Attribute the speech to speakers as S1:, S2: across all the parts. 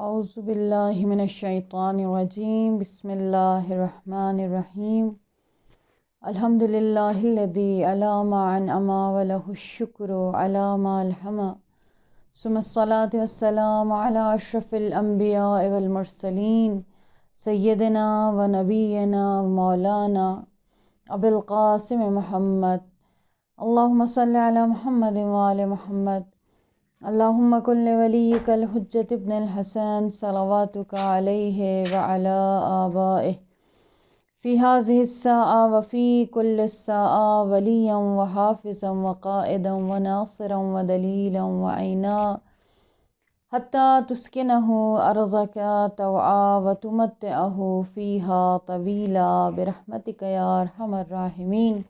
S1: اعوذ باللہ من الشیطان الرجیم بسم اللہ الرحمن الرحیم الحمد للہ الذی علی ما انعم وله الشکر علی ما الحم ثم الصلاة والسلام علی اشرف الانبیاء والمرسلین سیدنا و نبینا و مولانا ابی القاسم محمد اللہم صلی علی محمد وآل محمد اللہم کل ولیک الحجۃ ابن الحسن صلواتک علیہ وعلی آبائہ فی ہذہ الساعة وفی کل الساعة ولیا وحافظا وقائدا وناصرا ودلیلا وعینا حتی تسکنہ ارضک طوعا وتمتعہ فیہا طویلا برحمتک یا ارحم الراحمین۔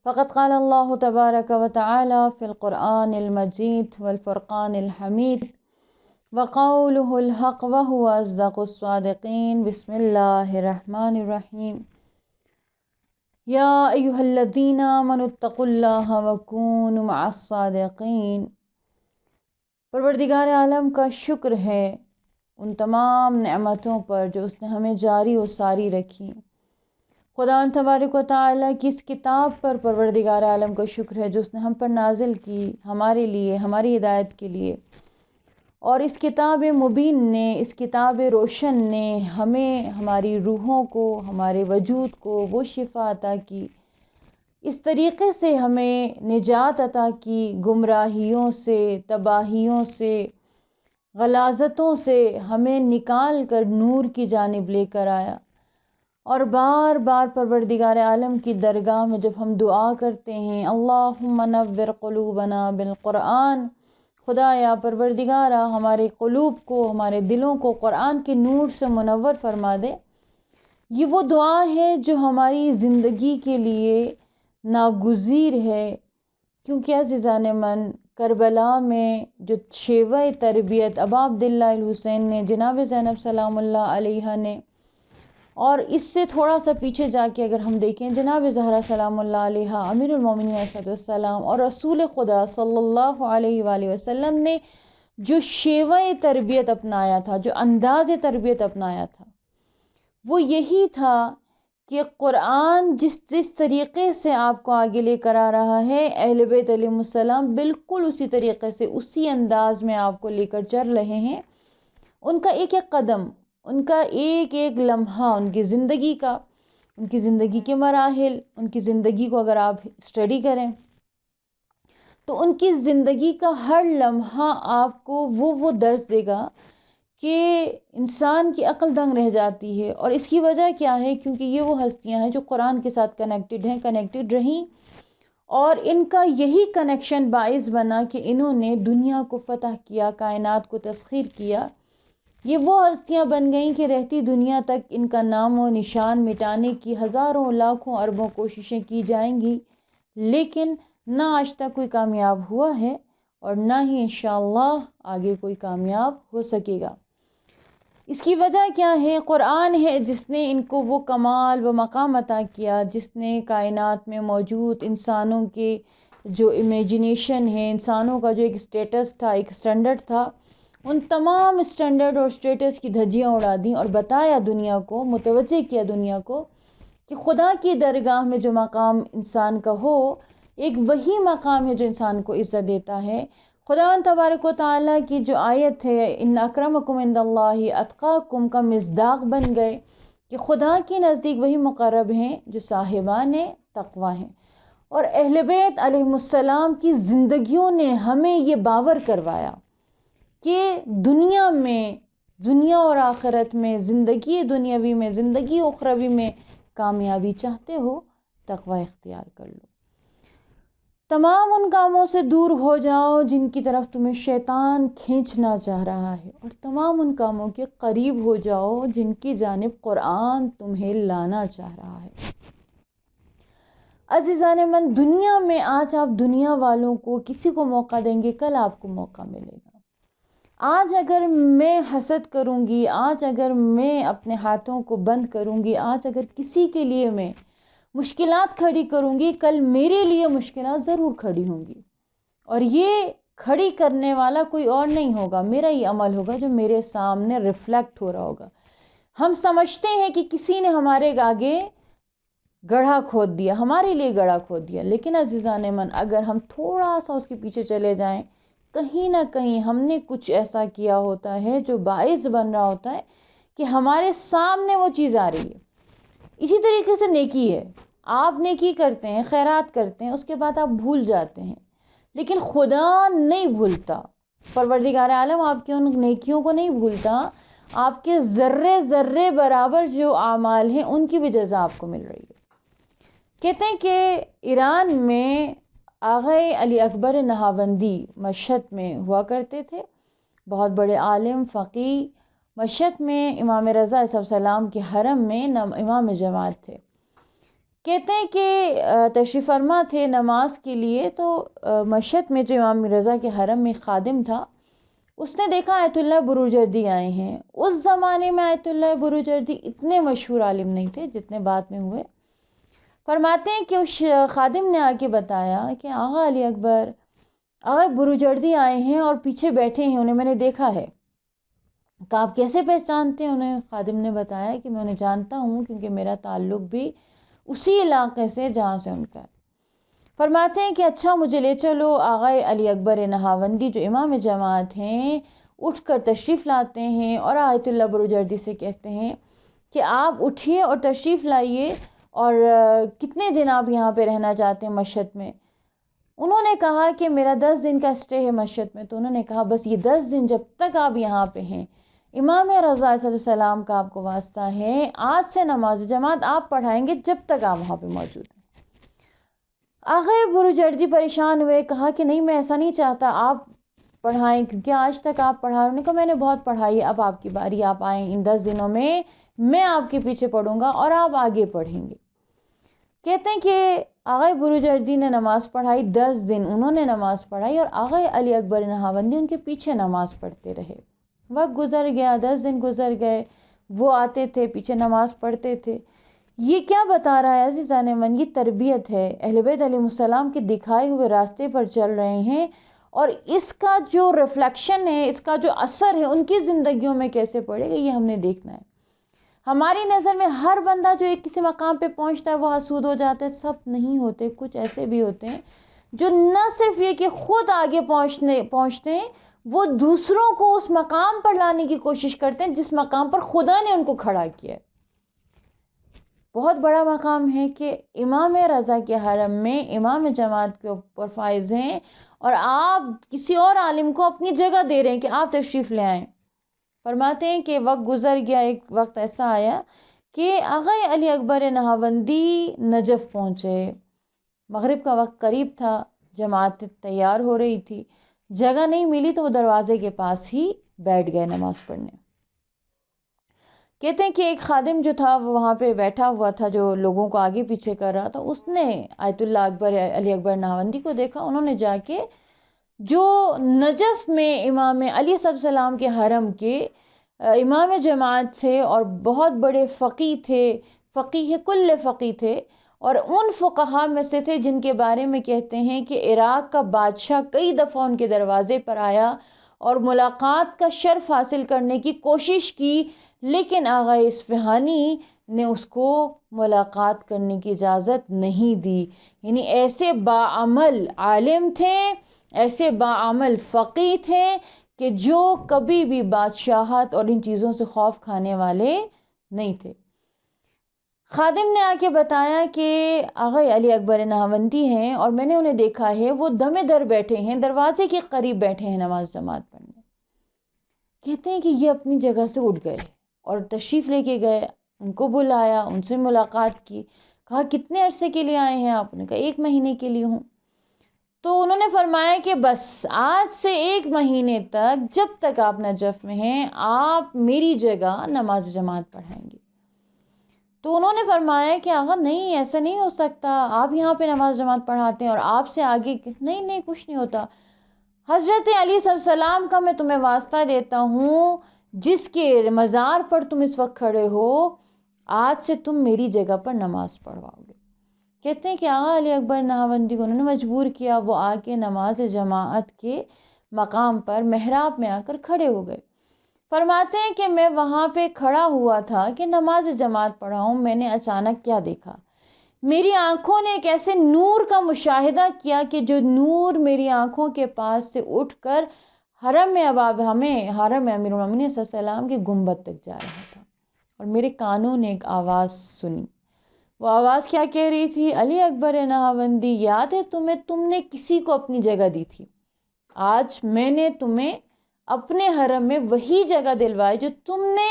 S1: فقد قال اللہ تبارک و تعالی فی القرآن المجید والفرقان الحمید وقولہ الحق وہو اصدق الصادقین۔ بسم اللہ الرحمن الرحیم۔ یا ایہا الذین آمنوا اتقوا اللہ وکونوا مع الصادقین۔ پروردگار عالم کا شکر ہے ان تمام نعمتوں پر جو اس نے ہمیں جاری و ساری رکھی۔ خداوند تبارک و تعالیٰ کی اس کتاب پر پروردگار عالم کا شکر ہے جو اس نے ہم پر نازل کی، ہمارے لیے، ہماری ہدایت کے لیے۔ اور اس کتاب مبین نے، اس کتاب روشن نے ہمیں، ہماری روحوں کو، ہمارے وجود کو وہ شفا عطا کی، اس طریقے سے ہمیں نجات عطا کی، گمراہیوں سے، تباہیوں سے، غلاظتوں سے ہمیں نکال کر نور کی جانب لے کر آیا۔ اور بار بار پروردگار عالم کی درگاہ میں جب ہم دعا کرتے ہیں اللہم نور قلوبنا بالقرآن، خدایا پروردگارہ ہمارے قلوب کو، ہمارے دلوں کو قرآن کے نور سے منور فرما دے، یہ وہ دعا ہے جو ہماری زندگی کے لیے ناگزیر ہے۔ کیونکہ عزیزان من، کربلا میں جو شیوہ تربیت ابا عبداللہ الحسین نے، جناب زینب سلام اللہ علیہ نے، اور اس سے تھوڑا سا پیچھے جا کے اگر ہم دیکھیں جناب زہرا سلام اللہ علیہ، امیر المومنین علیہ السلام، اور رسول خدا صلی اللہ علیہ وآلہ وسلم نے جو شیوہ تربیت اپنایا تھا، جو انداز تربیت اپنایا تھا، وہ یہی تھا کہ قرآن جس طریقے سے آپ کو آگے لے کر آ رہا ہے، اہل بیت علیہ السلام بالکل اسی طریقے سے، اسی انداز میں آپ کو لے کر چل رہے ہیں۔ ان کا ایک ایک قدم، ان کا ایک ایک لمحہ ان کی زندگی کا، ان کی زندگی کے مراحل، ان کی زندگی کو اگر آپ اسٹڈی کریں تو ان کی زندگی کا ہر لمحہ آپ کو وہ درس دے گا کہ انسان کی عقل دنگ رہ جاتی ہے۔ اور اس کی وجہ کیا ہے؟ کیونکہ یہ وہ ہستیاں ہیں جو قرآن کے ساتھ کنیکٹڈ ہیں، کنیکٹڈ رہیں، اور ان کا یہی کنیکشن باعث بنا کہ انہوں نے دنیا کو فتح کیا، کائنات کو تسخیر کیا۔ یہ وہ ہستیاں بن گئیں کہ رہتی دنیا تک ان کا نام و نشان مٹانے کی ہزاروں، لاکھوں، اربوں کوششیں کی جائیں گی، لیکن نہ آج تک کوئی کامیاب ہوا ہے اور نہ ہی انشاءاللہ آگے کوئی کامیاب ہو سکے گا۔ اس کی وجہ کیا ہے؟ قرآن ہے جس نے ان کو وہ کمال و مقام عطا کیا، جس نے کائنات میں موجود انسانوں کے جو امیجنیشن ہے، انسانوں کا جو ایک اسٹیٹس تھا، ایک اسٹینڈرڈ تھا، ان تمام اسٹینڈرڈ اور اسٹیٹس کی دھجیاں اڑا دیں اور بتایا دنیا کو، متوجہ کیا دنیا کو کہ خدا کی درگاہ میں جو مقام انسان کا ہو، ایک وہی مقام ہے جو انسان کو عزت دیتا ہے۔ خداوند تبارک و تعالیٰ کی جو آیت ہے ان اکرمکم عند اللہ اتقاکم کا مصداق بن گئے کہ خدا کے نزدیک وہی مقرب ہیں جو صاحبان تقوی ہیں۔ اور اہل بیت علیہ السلام کی زندگیوں نے ہمیں یہ باور کروایا کہ دنیا میں، دنیا اور آخرت میں، زندگی دنیاوی میں، زندگی اخروی میں کامیابی چاہتے ہو، تقوی اختیار کر لو۔ تمام ان کاموں سے دور ہو جاؤ جن کی طرف تمہیں شیطان کھینچنا چاہ رہا ہے، اور تمام ان کاموں کے قریب ہو جاؤ جن کی جانب قرآن تمہیں لانا چاہ رہا ہے۔ عزیزان من، دنیا میں آج آپ دنیا والوں کو کسی کو موقع دیں گے، کل آپ کو موقع ملے گا۔ آج اگر میں حسد کروں گی، آج اگر میں اپنے ہاتھوں کو بند کروں گی، آج اگر کسی کے لیے میں مشکلات کھڑی کروں گی، کل میرے لیے مشکلات ضرور کھڑی ہوں گی، اور یہ کھڑی کرنے والا کوئی اور نہیں ہوگا، میرا ہی عمل ہوگا جو میرے سامنے ریفلیکٹ ہو رہا ہوگا۔ ہم سمجھتے ہیں کہ کسی نے ہمارے آگے گڑھا کھود دیا، ہمارے لیے گڑھا کھود دیا، لیکن عزیزان من اگر ہم تھوڑا سا اس کے پیچھے چلے جائیں، کہیں نہ کہیں ہم نے کچھ ایسا کیا ہوتا ہے جو باعث بن رہا ہوتا ہے کہ ہمارے سامنے وہ چیز آ رہی ہے۔ اسی طریقے سے نیکی ہے، آپ نیکی کرتے ہیں، خیرات کرتے ہیں، اس کے بعد آپ بھول جاتے ہیں، لیکن خدا نہیں بھولتا، پروردگار عالم آپ کی ان نیکیوں کو نہیں بھولتا، آپ کے ذرے ذرے برابر جو اعمال ہیں ان کی بھی جزا آپ کو مل رہی ہے۔ کہتے ہیں کہ ایران میں آغا علی اکبر نہاوندی مشہد میں ہوا کرتے تھے، بہت بڑے عالم فقیہ، مشہد میں امام رضا علیہ السلام کے حرم میں امام جماعت تھے۔ کہتے ہیں کہ تشریف فرما تھے نماز کے لیے، تو مشہد میں جو امام رضا کے حرم میں خادم تھا، اس نے دیکھا آیت اللہ بروجردی آئے ہیں۔ اس زمانے میں آیت اللہ بروجردی اتنے مشہور عالم نہیں تھے جتنے بعد میں ہوئے۔ فرماتے ہیں کہ اس خادم نے آ کے بتایا کہ آغا علی اکبر، آغا بروجردی آئے ہیں اور پیچھے بیٹھے ہیں، انہیں میں نے دیکھا ہے۔ کہ آپ کیسے پہچانتے ہیں؟ انہیں خادم نے بتایا کہ میں انہیں جانتا ہوں کیونکہ میرا تعلق بھی اسی علاقے سے جہاں سے ان کا ہے۔ فرماتے ہیں کہ اچھا مجھے لے چلو۔ آغا علی اکبر نہاوندی جو امام جماعت ہیں اٹھ کر تشریف لاتے ہیں اور آیت اللہ بروجردی سے کہتے ہیں کہ آپ اٹھیے اور تشریف لائیے، اور کتنے دن آپ یہاں پہ رہنا چاہتے ہیں مشہد میں؟ انہوں نے کہا کہ میرا 10 دن کا اسٹے ہے مشہد میں۔ تو انہوں نے کہا بس یہ 10 دن جب تک آپ یہاں پہ ہیں، امام رضا علیہ السلام کا آپ کو واسطہ ہے، آج سے نماز جماعت آپ پڑھائیں گے جب تک آپ وہاں پہ موجود ہیں۔ آغا بروجردی پریشان ہوئے، کہا کہ نہیں میں ایسا نہیں چاہتا، آپ پڑھائیں کیونکہ آج تک آپ پڑھا رہے ہیں۔ انہوں نے کہا میں نے بہت پڑھائی ہے، اب آپ کی باری، آپ آئیں، ان 10 دنوں میں آپ کے پیچھے پڑھوں گا اور آپ آگے پڑھیں گے۔ کہتے ہیں کہ آغا بروجردی نے نماز پڑھائی، 10 دن انہوں نے نماز پڑھائی اور آغا علی اکبر نہاوندی ان کے پیچھے نماز پڑھتے رہے۔ وقت گزر گیا، 10 دن گزر گئے، وہ آتے تھے پیچھے نماز پڑھتے تھے۔ یہ کیا بتا رہا ہے عزیزان من؟ یہ تربیت ہے، اہل بیت علیہ السلام کے دکھائے ہوئے راستے پر چل رہے ہیں، اور اس کا جو ریفلیکشن ہے، اس کا جو اثر ہے ان کی زندگیوں میں کیسے پڑے گا، یہ ہم نے دیکھنا ہے۔ ہماری نظر میں ہر بندہ جو ایک کسی مقام پہ پہنچتا ہے وہ حسود ہو جاتا ہے، سب نہیں ہوتے، کچھ ایسے بھی ہوتے ہیں جو نہ صرف یہ کہ خود آگے پہنچتے ہیں، وہ دوسروں کو اس مقام پر لانے کی کوشش کرتے ہیں جس مقام پر خدا نے ان کو کھڑا کیا ہے۔ بہت بڑا مقام ہے کہ امام رضا کے حرم میں امام جماعت کے اوپر فائز ہیں، اور آپ کسی اور عالم کو اپنی جگہ دے رہے ہیں کہ آپ تشریف لے آئیں۔ فرماتے ہیں کہ وقت گزر گیا، ایک وقت ایسا آیا کہ آغا علی اکبر نہاوندی نجف پہنچے، مغرب کا وقت قریب تھا، جماعت تیار ہو رہی تھی، جگہ نہیں ملی تو وہ دروازے کے پاس ہی بیٹھ گئے نماز پڑھنے۔ کہتے ہیں کہ ایک خادم جو تھا وہ وہاں پہ بیٹھا ہوا تھا، جو لوگوں کو آگے پیچھے کر رہا تھا، اس نے آیت اللہ اکبر علی اکبر نہاوندی کو دیکھا۔ انہوں نے جا کے جو نجف میں امام علی صلی اللہ علیہ وسلم کے حرم کے امام جماعت تھے اور بہت بڑے فقیہ تھے، فقیہ کل فقیہ تھے، اور ان فقہا میں سے تھے جن کے بارے میں کہتے ہیں کہ عراق کا بادشاہ کئی دفعہ ان کے دروازے پر آیا اور ملاقات کا شرف حاصل کرنے کی کوشش کی، لیکن آغا اصفہانی نے اس کو ملاقات کرنے کی اجازت نہیں دی۔ یعنی ایسے باعمل عالم تھے، ایسے باعمل فقیہ تھے کہ جو کبھی بھی بادشاہت اور ان چیزوں سے خوف کھانے والے نہیں تھے۔ خادم نے آ کے بتایا کہ آغا علی اکبر نہاوندی ہیں اور میں نے انہیں دیکھا ہے، وہ دم در بیٹھے ہیں، دروازے کے قریب بیٹھے ہیں نماز جماعت پڑھنے۔ کہتے ہیں کہ یہ اپنی جگہ سے اٹھ گئے اور تشریف لے کے گئے، ان کو بلایا، ان سے ملاقات کی، کہا کتنے عرصے کے لیے آئے ہیں آپ؟ نے کہا 1 مہینے کے لیے ہوں۔ تو انہوں نے فرمایا کہ بس آج سے 1 مہینے تک جب تک آپ نجف میں ہیں آپ میری جگہ نماز جماعت پڑھائیں گے۔ تو انہوں نے فرمایا کہ آغا نہیں، ایسا نہیں ہو سکتا، آپ یہاں پہ نماز جماعت پڑھاتے ہیں اور آپ سے آگے نہیں کچھ نہیں ہوتا۔ حضرت علی صلی اللہ علیہ وسلم کا میں تمہیں واسطہ دیتا ہوں، جس کے مزار پر تم اس وقت کھڑے ہو، آج سے تم میری جگہ پر نماز پڑھواؤ گے۔ کہتے ہیں کہ آغا علی اکبر نہاوندی کو انہوں نے مجبور کیا، وہ آ کے نماز جماعت کے مقام پر محراب میں آ کر کھڑے ہو گئے۔ فرماتے ہیں کہ میں وہاں پہ کھڑا ہوا تھا کہ نماز جماعت پڑھاؤں، میں نے اچانک کیا دیکھا، میری آنکھوں نے ایک ایسے نور کا مشاہدہ کیا کہ جو نور میری آنکھوں کے پاس سے اٹھ کر حرم حرم امیر المومنین صلی اللہ علیہ وسلم کے گنبد تک جا رہا تھا، اور میرے کانوں نے ایک آواز سنی۔ وہ آواز کیا کہہ رہی تھی؟ علی اکبر نہاوندی، یاد ہے تمہیں؟ تم نے کسی کو اپنی جگہ دی تھی، آج میں نے تمہیں اپنے حرم میں وہی جگہ دلوائی جو تم نے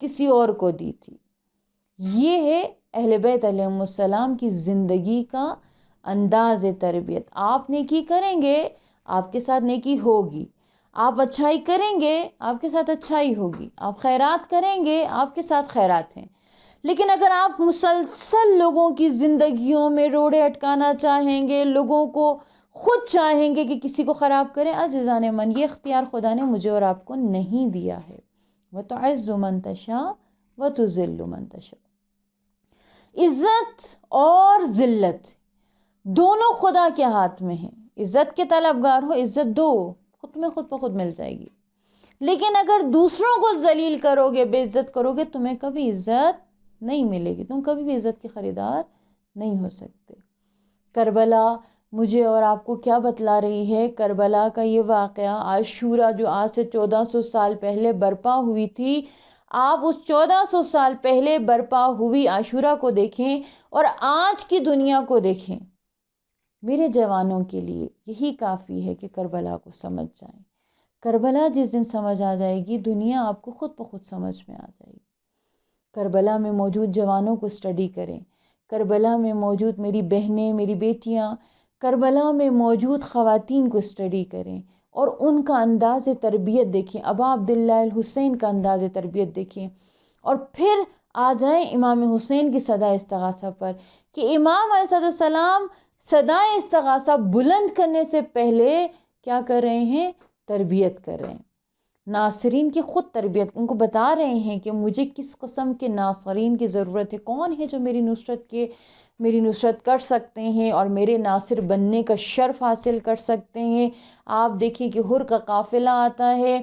S1: کسی اور کو دی تھی۔ یہ ہے اہل بیت علیہم السلام کی زندگی کا انداز تربیت۔ آپ نیکی کریں گے، آپ کے ساتھ نیکی ہوگی، آپ اچھائی کریں گے، آپ کے ساتھ اچھائی ہوگی، آپ خیرات کریں گے، آپ کے ساتھ خیرات ہیں۔ لیکن اگر آپ مسلسل لوگوں کی زندگیوں میں روڑے اٹکانا چاہیں گے، لوگوں کو خود چاہیں گے کہ کسی کو خراب کریں، عزیزان من، یہ اختیار خدا نے مجھے اور آپ کو نہیں دیا ہے۔ وَتُعِزُّ مَن تَشَاءُ وَتُذِلُّ مَن تَشَاءُ۔ عزت اور ذلت دونوں خدا کے ہاتھ میں ہیں۔ عزت کے طلبگار ہو، عزت دو، خود بخود مل جائے گی۔ لیکن اگر دوسروں کو ذلیل کرو گے، بے عزت کرو گے، تمہیں کبھی عزت نہیں ملے گی، تم کبھی بھی عزت کے خریدار نہیں ہو سکتے۔ کربلا مجھے اور آپ کو کیا بتلا رہی ہے؟ کربلا کا یہ واقعہ، عاشورہ جو آج سے 1400 سال پہلے برپا ہوئی تھی، آپ اس 1400 سال پہلے برپا ہوئی عاشورہ کو دیکھیں اور آج کی دنیا کو دیکھیں۔ میرے جوانوں کے لیے یہی کافی ہے کہ کربلا کو سمجھ جائیں۔ کربلا جس دن سمجھ آ جائے گی، دنیا آپ کو خود بخود سمجھ میں آ جائے گی۔ کربلا میں موجود جوانوں کو اسٹڈی کریں، کربلا میں موجود میری بہنیں، میری بیٹیاں، کربلا میں موجود خواتین کو اسٹڈی کریں اور ان کا انداز تربیت دیکھیں، ابا عبداللہ الحسین کا انداز تربیت دیکھیں، اور پھر آ جائیں امام حسین کی صدا استغاثہ پر کہ امام علیہ السلام صدا استغاثہ بلند کرنے سے پہلے کیا کر رہے ہیں؟ تربیت کر رہے ہیں، ناصرین کی خود تربیت، ان کو بتا رہے ہیں کہ مجھے کس قسم کے ناصرین کی ضرورت ہے، کون ہے جو میری نصرت کر سکتے ہیں اور میرے ناصر بننے کا شرف حاصل کر سکتے ہیں۔ آپ دیکھیں کہ حر کا قافلہ آتا ہے،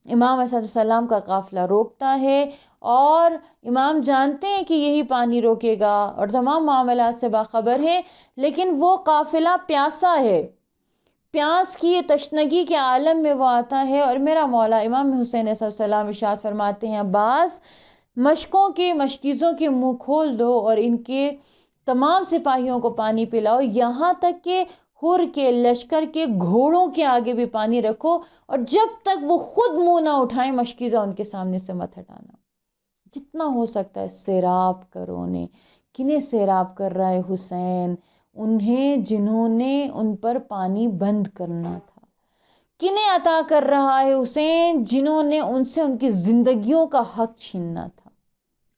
S1: امام علیہ السلام کا قافلہ روکتا ہے، اور امام جانتے ہیں کہ یہی پانی روکے گا اور تمام معاملات سے باخبر ہے، لیکن وہ قافلہ پیاسا ہے، پیاس کی تشنگی کے عالم میں وہ آتا ہے، اور میرا مولا امام حسین علیہ السلام ارشاد فرماتے ہیں، عباس مشکیزوں کے منہ کھول دو اور ان کے تمام سپاہیوں کو پانی پلاؤ، یہاں تک کہ حر کے لشکر کے گھوڑوں کے آگے بھی پانی رکھو، اور جب تک وہ خود منہ نہ اٹھائیں مشکیزہ ان کے سامنے سے مت ہٹانا۔ جتنا ہو سکتا ہے سیراب کرو انہیں۔ کنہیں سیراب کر رہا ہے حسین؟ انہیں جنہوں نے ان پر پانی بند کرنا تھا۔ کنہیں عطا کر رہا ہے حسین؟ جنہوں نے ان سے ان کی زندگیوں کا حق چھیننا تھا۔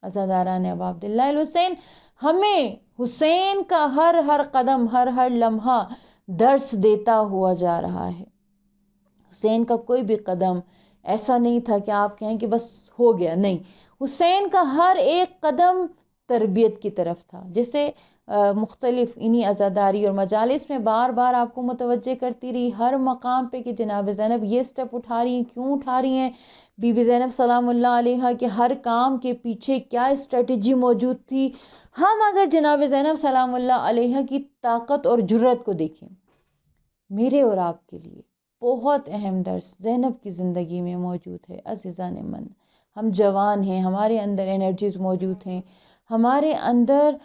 S1: عزاداران ابا عبداللہ الحسین، ہمیں حسین کا ہر قدم، ہر لمحہ درس دیتا ہوا جا رہا ہے۔ حسین کا کوئی بھی قدم ایسا نہیں تھا کہ آپ کہیں کہ بس ہو گیا، نہیں، حسین کا ہر ایک قدم تربیت کی طرف تھا۔ جیسے مختلف انہی عزاداری اور مجالس میں بار بار آپ کو متوجہ کرتی رہی ہر مقام پہ کہ جناب زینب یہ سٹیپ اٹھا رہی ہیں، کیوں اٹھا رہی ہیں؟ بی بی زینب سلام اللہ علیہا کے ہر کام کے پیچھے کیا اسٹریٹجی موجود تھی؟ ہم اگر جناب زینب سلام اللہ علیہا کی طاقت اور جرت کو دیکھیں، میرے اور آپ کے لیے بہت اہم درس زینب کی زندگی میں موجود ہے۔ عزیزان من، ہم جوان ہیں، ہمارے اندر انرجیز موجود ہیں، ہمارے اندر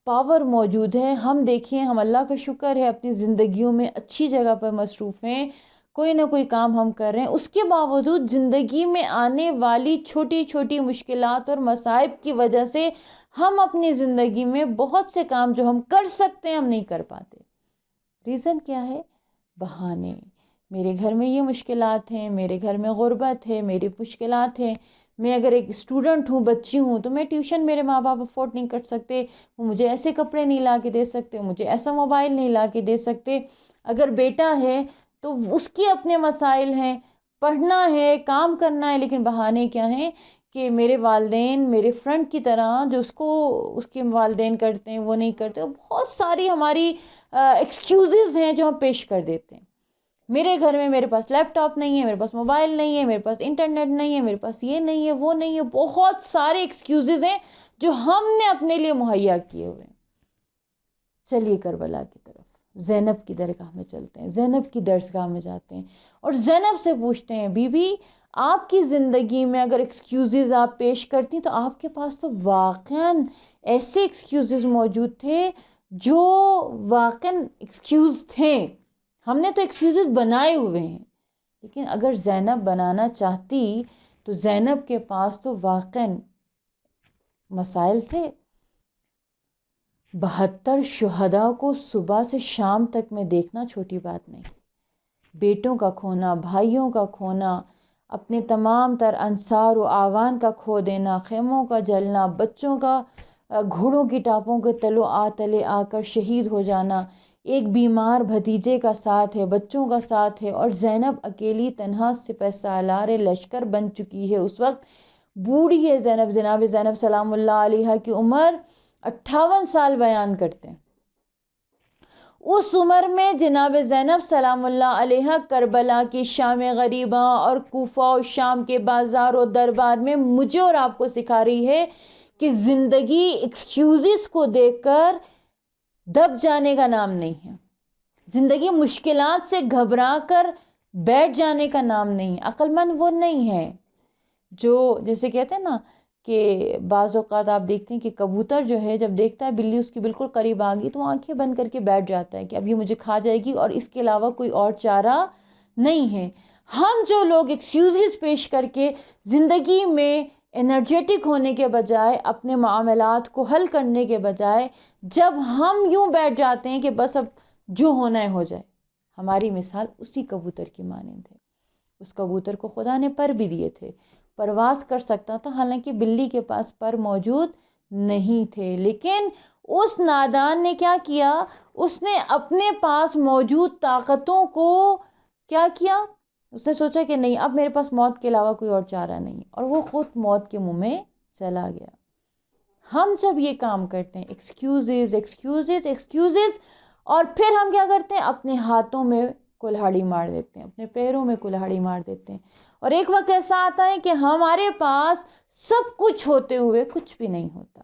S1: پاور موجود ہے۔ ہم دیکھیں، ہم اللہ کا شکر ہے اپنی زندگیوں میں اچھی جگہ پر مصروف ہیں، کوئی نہ کوئی کام ہم کر رہے ہیں، اس کے باوجود زندگی میں آنے والی چھوٹی چھوٹی مشکلات اور مصائب کی وجہ سے ہم اپنی زندگی میں بہت سے کام جو ہم کر سکتے ہیں ہم نہیں کر پاتے۔ ریزن کیا ہے؟ بہانے۔ میرے گھر میں یہ مشکلات ہیں، میرے گھر میں غربت ہے، میری مشکلات ہیں، میں اگر ایک اسٹوڈنٹ ہوں، بچی ہوں، تو میں ٹیوشن میرے ماں باپ افورڈ نہیں کر سکتے، وہ مجھے ایسے کپڑے نہیں لا کے دے سکتے، مجھے ایسا موبائل نہیں لا کے دے سکتے۔ اگر بیٹا ہے تو اس کے اپنے مسائل ہیں، پڑھنا ہے، کام کرنا ہے، لیکن بہانے کیا ہیں کہ میرے والدین میرے فرینڈ کی طرح جو اس کے والدین کرتے ہیں وہ نہیں کرتے، بہت ساری ہماری ایکسکیوزز ہیں جو ہم پیش کر دیتے ہیں۔ میرے گھر میں میرے پاس لیپ ٹاپ نہیں ہے، میرے پاس موبائل نہیں ہے، میرے پاس انٹرنیٹ نہیں ہے، میرے پاس یہ نہیں ہے، وہ نہیں ہے، بہت سارے ایکسکیوزز ہیں جو ہم نے اپنے لیے مہیا کیے ہوئے ہیں۔ چلیے کربلا کی طرف، زینب کی درگاہ میں چلتے ہیں، زینب کی درسگاہ میں جاتے ہیں اور زینب سے پوچھتے ہیں بی بی آپ کی زندگی میں اگر ایکسکیوزز آپ پیش کرتی تو آپ کے پاس تو واقعاً ایسے ایکسکیوزز موجود تھے جو واقعاً ایکسکیوز تھے، ہم نے تو ایکسکیوزز بنائے ہوئے ہیں، لیکن اگر زینب بنانا چاہتی تو زینب کے پاس تو واقعاً مسائل تھے۔ 72 شہداء کو صبح سے شام تک میں دیکھنا چھوٹی بات نہیں، بیٹوں کا کھونا، بھائیوں کا کھونا، اپنے تمام تر انصار و آوان کا کھو دینا، خیموں کا جلنا، بچوں کا گھوڑوں کی ٹاپوں کے تلے آ کر شہید ہو جانا، ایک بیمار بھتیجے کا ساتھ ہے، بچوں کا ساتھ ہے، اور زینب اکیلی تنہا سپہ سالار لشکر بن چکی ہے۔ اس وقت بوڑھی ہے زینب، جناب زینب سلام اللہ علیہا کی عمر 58 سال بیان کرتے ہیں۔ اس عمر میں جناب زینب سلام اللہ علیہ کربلا کی شام غریباں اور کوفہ و شام کے بازار و دربار میں مجھے اور آپ کو سکھا رہی ہے کہ زندگی ایکسکیوزز کو دیکھ کر دب جانے کا نام نہیں ہے، زندگی مشکلات سے گھبرا کر بیٹھ جانے کا نام نہیں ہے۔ عقل مند وہ نہیں ہے جو جیسے کہتے ہیں نا کہ بعض اوقات آپ دیکھتے ہیں کہ کبوتر جو ہے جب دیکھتا ہے بلی اس کی بالکل قریب آ گئی تو وہ آنکھیں بند کر کے بیٹھ جاتا ہے کہ اب یہ مجھے کھا جائے گی اور اس کے علاوہ کوئی اور چارہ نہیں ہے۔ ہم جو لوگ ایکسکیوزز پیش کر کے زندگی میں انرجیٹک ہونے کے بجائے، اپنے معاملات کو حل کرنے کے بجائے جب ہم یوں بیٹھ جاتے ہیں کہ بس اب جو ہونا ہے ہو جائے، ہماری مثال اسی کبوتر کی مانند ہے۔ اس کبوتر کو خدا نے پر بھی دیے تھے، پرواز کر سکتا تھا، حالانکہ بلی کے پاس پر موجود نہیں تھے، لیکن اس نادان نے کیا کیا، اس نے اپنے پاس موجود طاقتوں کو کیا کیا، اس نے سوچا کہ نہیں اب میرے پاس موت کے علاوہ کوئی اور چارہ نہیں، اور وہ خود موت کے منہ میں چلا گیا۔ ہم جب یہ کام کرتے ہیں ایکسکیوزز ایکسکیوزز ایکسکیوزز، اور پھر ہم کیا کرتے ہیں، اپنے ہاتھوں میں کلہاڑی مار دیتے ہیں، اپنے پیروں میں کلہاڑی مار دیتے ہیں، اور ایک وقت ایسا آتا ہے کہ ہمارے پاس سب کچھ ہوتے ہوئے کچھ بھی نہیں ہوتا۔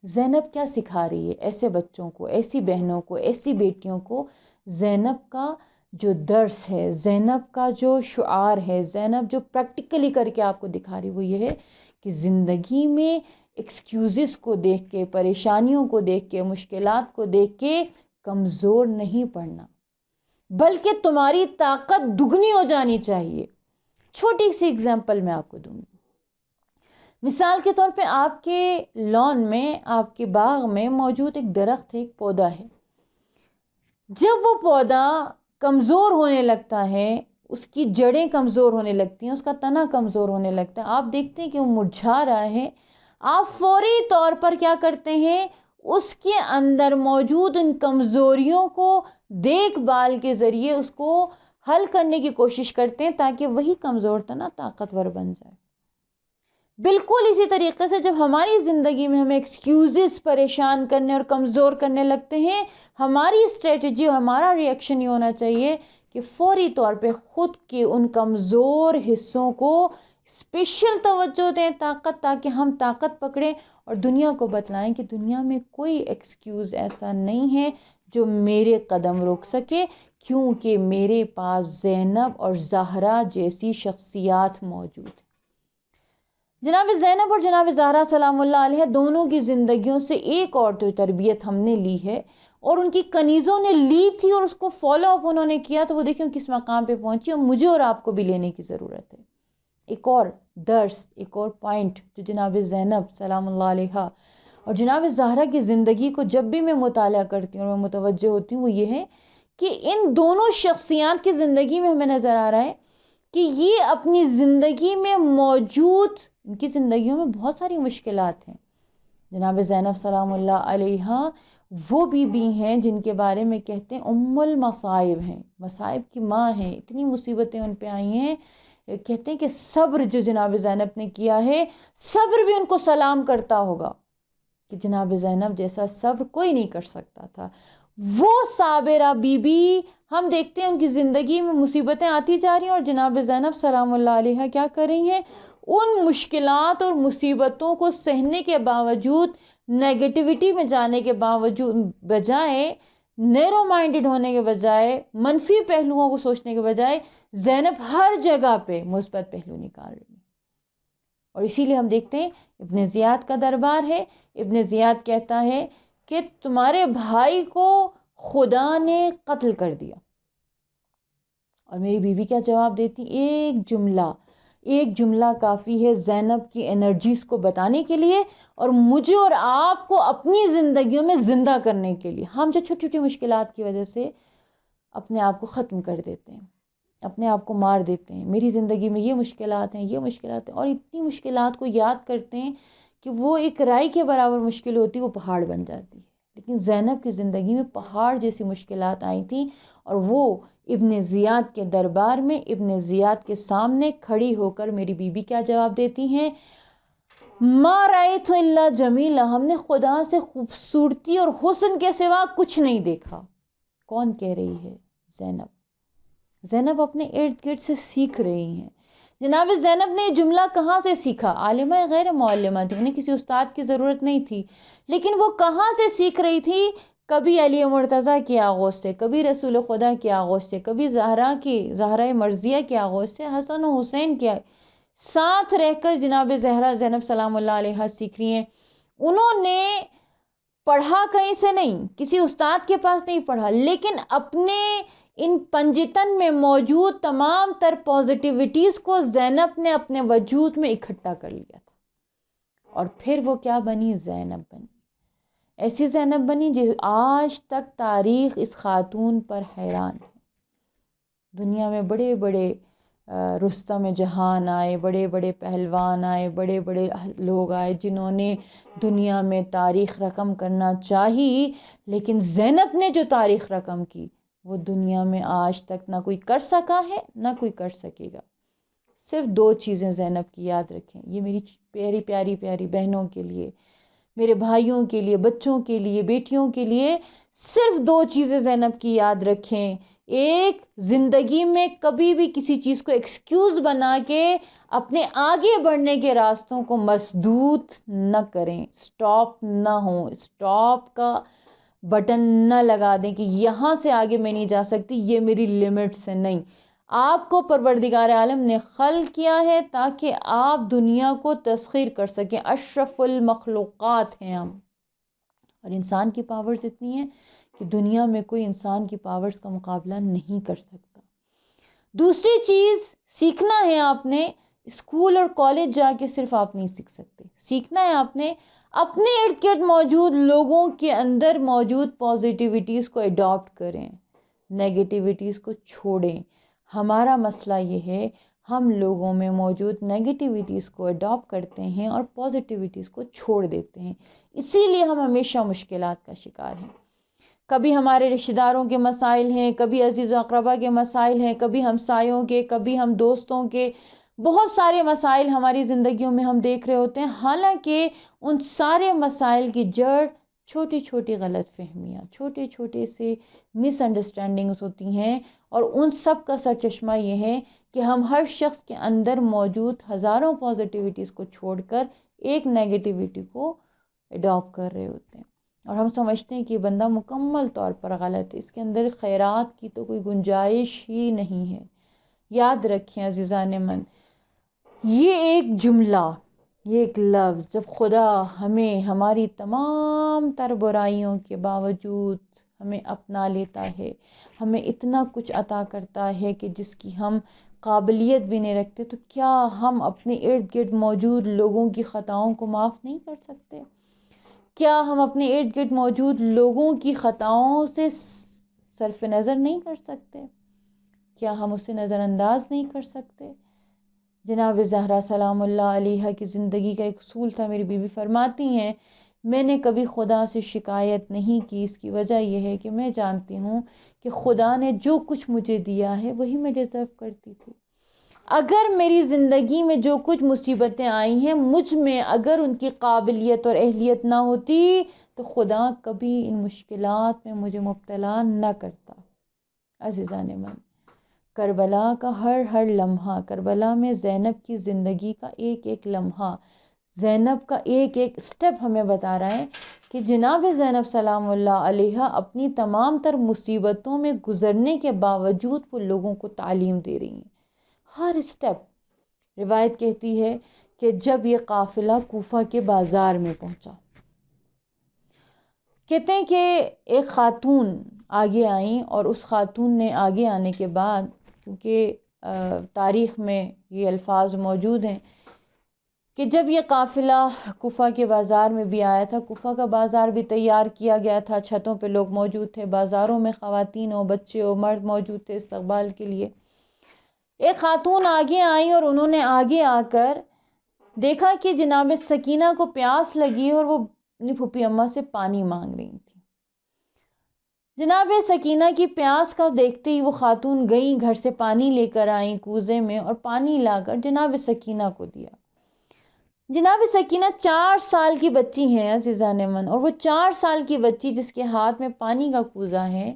S1: زینب کیا سکھا رہی ہے ایسے بچوں کو، ایسی بہنوں کو، ایسی بیٹیوں کو؟ زینب کا جو درس ہے، زینب کا جو شعار ہے، زینب جو پریکٹیکلی کر کے آپ کو دکھا رہی وہ یہ ہے کہ زندگی میں ایکسکیوزز کو دیکھ کے، پریشانیوں کو دیکھ کے، مشکلات کو دیکھ کے کمزور نہیں پڑنا، بلکہ تمہاری طاقت دگنی ہو جانی چاہیے۔ چھوٹی سی اگزامپل میں آپ کو دوں گی، مثال کے طور پہ آپ کے لان میں، آپ کے باغ میں موجود ایک درخت ہے، ایک پودا ہے۔ جب وہ پودا کمزور ہونے لگتا ہے، اس کی جڑیں کمزور ہونے لگتی ہیں، اس کا تنا کمزور ہونے لگتا ہے، آپ دیکھتے ہیں کہ وہ مرجھا رہا ہے، آپ فوری طور پر کیا کرتے ہیں، اس کے اندر موجود ان کمزوریوں کو دیکھ بھال کے ذریعے اس کو حل کرنے کی کوشش کرتے ہیں تاکہ وہی کمزور تنا طاقتور بن جائے۔ بالکل اسی طریقے سے جب ہماری زندگی میں ہمیں ایکسکیوزز پریشان کرنے اور کمزور کرنے لگتے ہیں، ہماری اسٹریٹجی اور ہمارا ریئیکشن یہ ہونا چاہیے کہ فوری طور پہ خود کے ان کمزور حصوں کو اسپیشل توجہ دیں، طاقت، تاکہ ہم طاقت پکڑیں اور دنیا کو بتلائیں کہ دنیا میں کوئی ایکسکیوز ایسا نہیں ہے جو میرے قدم روک سکے، کیونکہ میرے پاس زینب اور زہرا جیسی شخصیات موجود ہیں۔ جناب زینب اور جناب زہرا سلام اللہ علیہ دونوں کی زندگیوں سے ایک اور تو تربیت ہم نے لی ہے، اور ان کی کنیزوں نے لی تھی اور اس کو فالو اپ انہوں نے کیا، تو وہ دیکھیں کس مقام پہ پہنچی، اور مجھے اور آپ کو بھی لینے کی ضرورت ہے۔ ایک اور درس، ایک اور پوائنٹ جو جناب زینب سلام اللہ علیہ اور جناب زہرا کی زندگی کو جب بھی میں مطالعہ کرتی ہوں اور میں متوجہ ہوتی ہوں، وہ یہ ہے کہ ان دونوں شخصیات کی زندگی میں ہمیں نظر آ رہا ہے کہ یہ اپنی زندگی میں موجود، ان کی زندگیوں میں بہت ساری مشکلات ہیں۔ جناب زینب سلام اللہ علیہ وہ بیوی ہیں جن کے بارے میں کہتے ہیں ام المصائب ہیں، مصائب کی ماں ہیں، اتنی مصیبتیں ان پہ آئی ہیں، کہتے ہیں کہ صبر جو جناب زینب نے کیا ہے، صبر بھی ان کو سلام کرتا ہوگا کہ جناب زینب جیسا صبر کوئی نہیں کر سکتا تھا۔ وہ صابرہ بی بی، ہم دیکھتے ہیں ان کی زندگی میں مصیبتیں آتی جا رہی ہیں، اور جناب زینب سلام اللہ علیہ کیا کر رہی ہیں؟ ان مشکلات اور مصیبتوں کو سہنے کے باوجود، نیگیٹیوٹی میں جانے کے باوجود، بجائے نیرو مائنڈڈ ہونے کے بجائے، منفی پہلوؤں کو سوچنے کے بجائے، زینب ہر جگہ پہ مثبت پہلو نکال رہی ہے۔ اور اسی لیے ہم دیکھتے ہیں ابن زیاد کا دربار ہے، ابن زیاد کہتا ہے کہ تمہارے بھائی کو خدا نے قتل کر دیا، اور میری بیوی کیا جواب دیتی؟ ایک جملہ کافی ہے زینب کی انرجیز کو بتانے کے لیے، اور مجھے اور آپ کو اپنی زندگیوں میں زندہ کرنے کے لیے۔ ہم جو چھوٹی چھوٹی مشکلات کی وجہ سے اپنے آپ کو ختم کر دیتے ہیں، اپنے آپ کو مار دیتے ہیں، میری زندگی میں یہ مشکلات ہیں، اور اتنی مشکلات کو یاد کرتے ہیں کہ وہ ایک رائی کے برابر مشکل ہوتی، وہ پہاڑ بن جاتی ہے۔ لیکن زینب کی زندگی میں پہاڑ جیسی مشکلات آئی تھیں، اور وہ ابن زیاد کے دربار میں، ابن زیاد کے سامنے کھڑی ہو کر میری بیوی کیا جواب دیتی ہیں؟ ما رأیت الا جمیلا، ہم نے خدا سے خوبصورتی اور حسن کے سوا کچھ نہیں دیکھا۔ کون کہہ رہی ہے؟ زینب اپنے ارد گرد سے سیکھ رہی ہیں۔ جناب زینب نے یہ جملہ کہاں سے سیکھا؟ عالمہ غیر معلمہ تھی، انہیں کسی استاد کی ضرورت نہیں تھی، لیکن وہ کہاں سے سیکھ رہی تھی؟ کبھی علی مرتضیٰ کی آغوش سے، کبھی رسول خدا کی آغوش سے، کبھی زہرہ مرضیہ کی آغوش سے، حسن و حسین کے ساتھ رہ کر جناب زہرا زینب سلام اللہ علیہ سیکھ رہی ہیں۔ انہوں نے پڑھا کہیں سے نہیں، کسی استاد کے پاس نہیں پڑھا، لیکن اپنے ان پنجتن میں موجود تمام تر پازیٹیوٹیز کو زینب نے اپنے وجود میں اکٹھا کر لیا تھا، اور پھر وہ کیا بنی؟ زینب بنی، ایسی زینب بنی جو آج تک تاریخ اس خاتون پر حیران ہے۔ دنیا میں بڑے بڑے رستم جہان آئے، بڑے بڑے پہلوان آئے، بڑے بڑے لوگ آئے جنہوں نے دنیا میں تاریخ رقم کرنا چاہی، لیکن زینب نے جو تاریخ رقم کی وہ دنیا میں آج تک نہ کوئی کر سکا ہے، نہ کوئی کر سکے گا۔ صرف 2 چیزیں زینب کی یاد رکھیں، یہ میری پیاری پیاری پیاری بہنوں کے لیے، میرے بھائیوں کے لیے، بچوں کے لیے، بیٹیوں کے لیے، صرف 2 چیزیں زینب کی یاد رکھیں۔ ایک، زندگی میں کبھی بھی کسی چیز کو ایکسکیوز بنا کے اپنے آگے بڑھنے کے راستوں کو مسدود نہ کریں، سٹاپ نہ ہوں، سٹاپ کا بٹن نہ لگا دیں کہ یہاں سے آگے میں نہیں جا سکتی، یہ میری لیمٹس ہے۔ نہیں، آپ کو پروردگار عالم نے خلق کیا ہے تاکہ آپ دنیا کو تسخیر کر سکیں، اشرف المخلوقات ہیں ہم، اور انسان کی پاورز اتنی ہیں کہ دنیا میں کوئی انسان کی پاورز کا مقابلہ نہیں کر سکتا۔ دوسری چیز سیکھنا ہے آپ نے، اسکول اور کالج جا کے صرف آپ نہیں سیکھ سکتے، سیکھنا ہے آپ نے اپنے ارد گرد موجود لوگوں کے اندر موجود پازیٹیوٹیز کو اڈاپٹ کریں، نیگیٹیوٹیز کو چھوڑیں۔ ہمارا مسئلہ یہ ہے، ہم لوگوں میں موجود نیگیٹیوٹیز کو اڈاپٹ کرتے ہیں اور پازیٹیوٹیز کو چھوڑ دیتے ہیں، اسی لیے ہم ہمیشہ مشکلات کا شکار ہیں۔ کبھی ہمارے رشتہ داروں کے مسائل ہیں، کبھی عزیز و اقربا کے مسائل ہیں، کبھی ہمسایوں کے، کبھی ہم دوستوں کے، بہت سارے مسائل ہماری زندگیوں میں ہم دیکھ رہے ہوتے ہیں، حالانکہ ان سارے مسائل کی جڑ چھوٹی چھوٹی غلط فہمیاں، چھوٹے چھوٹے سے مس انڈرسٹینڈنگز ہوتی ہیں، اور ان سب کا سرچشمہ یہ ہے کہ ہم ہر شخص کے اندر موجود ہزاروں پازیٹیوٹیز کو چھوڑ کر ایک نیگیٹیوٹی کو اڈاپٹ کر رہے ہوتے ہیں، اور ہم سمجھتے ہیں کہ یہ بندہ مکمل طور پر غلط ہے، اس کے اندر خیرات کی تو کوئی گنجائش ہی نہیں ہے۔ یاد رکھیں عزیزان من، یہ ایک جملہ، یہ ایک لفظ، جب خدا ہمیں ہماری تمام تر برائیوں کے باوجود ہمیں اپنا لیتا ہے، ہمیں اتنا کچھ عطا کرتا ہے کہ جس کی ہم قابلیت بھی نہیں رکھتے، تو کیا ہم اپنے ارد گرد موجود لوگوں کی خطاؤں کو معاف نہیں کر سکتے؟ کیا ہم اپنے ارد گرد موجود لوگوں کی خطاؤں سے صرف نظر نہیں کر سکتے؟ کیا ہم اسے نظر انداز نہیں کر سکتے؟ جناب زہرا سلام اللہ علیہ کی زندگی کا ایک اصول تھا، میری بیوی فرماتی ہیں، میں نے کبھی خدا سے شکایت نہیں کی، اس کی وجہ یہ ہے کہ میں جانتی ہوں کہ خدا نے جو کچھ مجھے دیا ہے وہی میں ڈیزرو کرتی تھی۔ اگر میری زندگی میں جو کچھ مصیبتیں آئی ہیں مجھ میں اگر ان کی قابلیت اور اہلیت نہ ہوتی تو خدا کبھی ان مشکلات میں مجھے مبتلا نہ کرتا۔ عزیزان من، کربلا کا ہر لمحہ، کربلا میں زینب کی زندگی کا ایک ایک لمحہ، زینب کا ایک ایک سٹیپ ہمیں بتا رہا ہے کہ جناب زینب سلام اللہ علیہا اپنی تمام تر مصیبتوں میں گزرنے کے باوجود وہ لوگوں کو تعلیم دے رہی ہیں ہر سٹیپ۔ روایت کہتی ہے کہ جب یہ قافلہ کوفہ کے بازار میں پہنچا، کہتے ہیں کہ ایک خاتون آگے آئیں، اور اس خاتون نے آگے آنے کے بعد، کیونکہ تاریخ میں یہ الفاظ موجود ہیں کہ جب یہ قافلہ کوفہ کے بازار میں بھی آیا تھا، کوفہ کا بازار بھی تیار کیا گیا تھا، چھتوں پہ لوگ موجود تھے، بازاروں میں خواتین و بچے و مرد موجود تھے استقبال کے لیے۔ ایک خاتون آگے آئیں اور انہوں نے آگے آ کر دیکھا کہ جناب سکینہ کو پیاس لگی اور وہ اپنی پھوپھی اماں سے پانی مانگ رہی تھی۔ جناب سکینہ کی پیاس کا دیکھتے ہی وہ خاتون گئیں، گھر سے پانی لے کر آئیں کوزے میں، اور پانی لا کر جناب سکینہ کو دیا۔ جناب سکینہ 4 سال کی بچی ہیں عزیزان من، اور وہ 4 سال کی بچی جس کے ہاتھ میں پانی کا کوزہ ہے،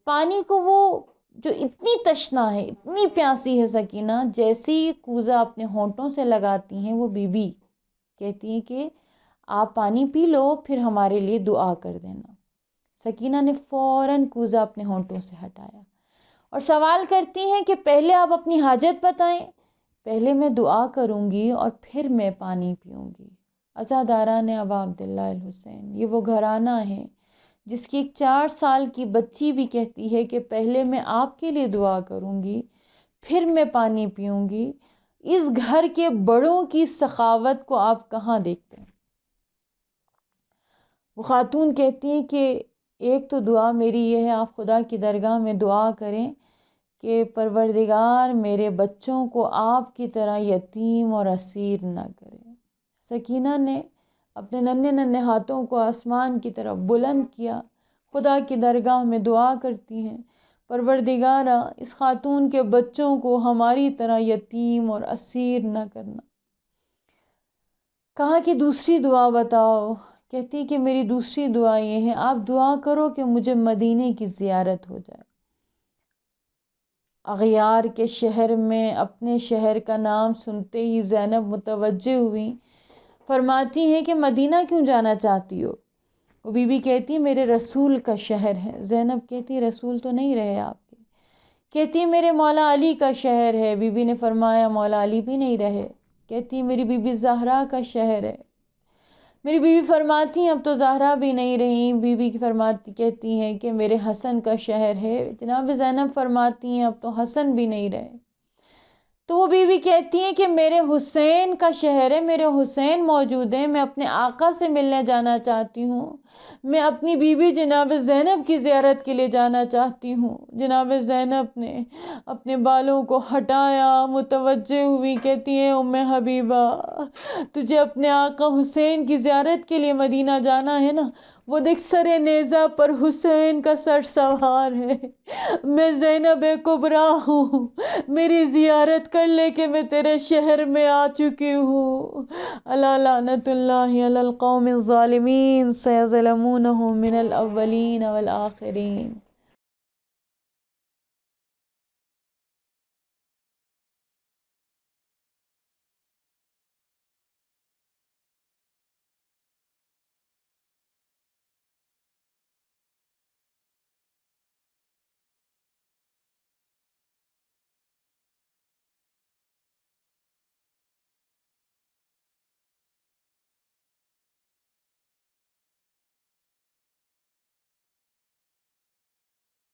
S1: پانی کو وہ جو اتنی تشنا ہے، اتنی پیاسی ہے سکینہ، جیسے ہی کوزہ اپنے ہونٹوں سے لگاتی ہیں وہ بی بی کہتی ہیں کہ آپ پانی پی لو پھر ہمارے لیے دعا کر دینا۔ سکینہ نے فوراً کوزہ اپنے ہونٹوں سے ہٹایا اور سوال کرتی ہیں کہ پہلے آپ اپنی حاجت بتائیں، پہلے میں دعا کروں گی اور پھر میں پانی پیوں گی۔ عزاداران ابا عبداللہ الحسین، یہ وہ گھرانہ ہے جس کی ایک 4 سال کی بچی بھی کہتی ہے کہ پہلے میں آپ کے لیے دعا کروں گی پھر میں پانی پیوں گی۔ اس گھر کے بڑوں کی سخاوت کو آپ کہاں دیکھتے ہیں؟ وہ خاتون کہتی ہیں کہ ایک تو دعا میری یہ ہے، آپ خدا کی درگاہ میں دعا کریں کہ پروردگار میرے بچوں کو آپ کی طرح یتیم اور اسیر نہ کرے۔ سکینہ نے اپنے ننھے ننھے ہاتھوں کو آسمان کی طرف بلند کیا، خدا کی درگاہ میں دعا کرتی ہیں، پروردگارا اس خاتون کے بچوں کو ہماری طرح یتیم اور اسیر نہ کرنا۔ کہا کہ دوسری دعا بتاؤ؟ کہتی کہ میری دوسری دعا یہ ہے، آپ دعا کرو کہ مجھے مدینے کی زیارت ہو جائے۔ اغیار کے شہر میں اپنے شہر کا نام سنتے ہی زینب متوجہ ہوئی، فرماتی ہیں کہ مدینہ کیوں جانا چاہتی ہو؟ وہ بی بی کہتی میرے رسول کا شہر ہے۔ زینب کہتی رسول تو نہیں رہے آپ کے؟ کہتی میرے مولا علی کا شہر ہے۔ بی بی نے فرمایا مولا علی بھی نہیں رہے۔ کہتی میری بی بی زہرا کا شہر ہے۔ میری بی بی فرماتی ہیں اب تو زہرا بھی نہیں رہی۔ بی بی کہتی ہیں کہ میرے حسن کا شہر ہے۔ جناب زینب فرماتی ہیں اب تو حسن بھی نہیں رہے۔ تو وہ بی بی کہتی ہیں کہ میرے حسین کا شہر ہے، میرے حسین موجود ہیں، میں اپنے آقا سے ملنے جانا چاہتی ہوں، میں اپنی بی بی جناب زینب کی زیارت کے لیے جانا چاہتی ہوں۔ جناب زینب نے اپنے بالوں کو ہٹایا، متوجہ ہوئی، کہتی ہیں ام حبیبہ تجھے اپنے آقا حسین کی زیارت کے لیے مدینہ جانا ہے نا؟ وہ دیکھ سر نیزہ پر حسین کا سر سوار ہے، میں زینب کبریٰ ہوں، میری زیارت کر لے کہ میں تیرے شہر میں آ چکی ہوں۔ الا لعنت اللہ علی القوم الظالمین سیظلمونہم من الاولین والآخرین۔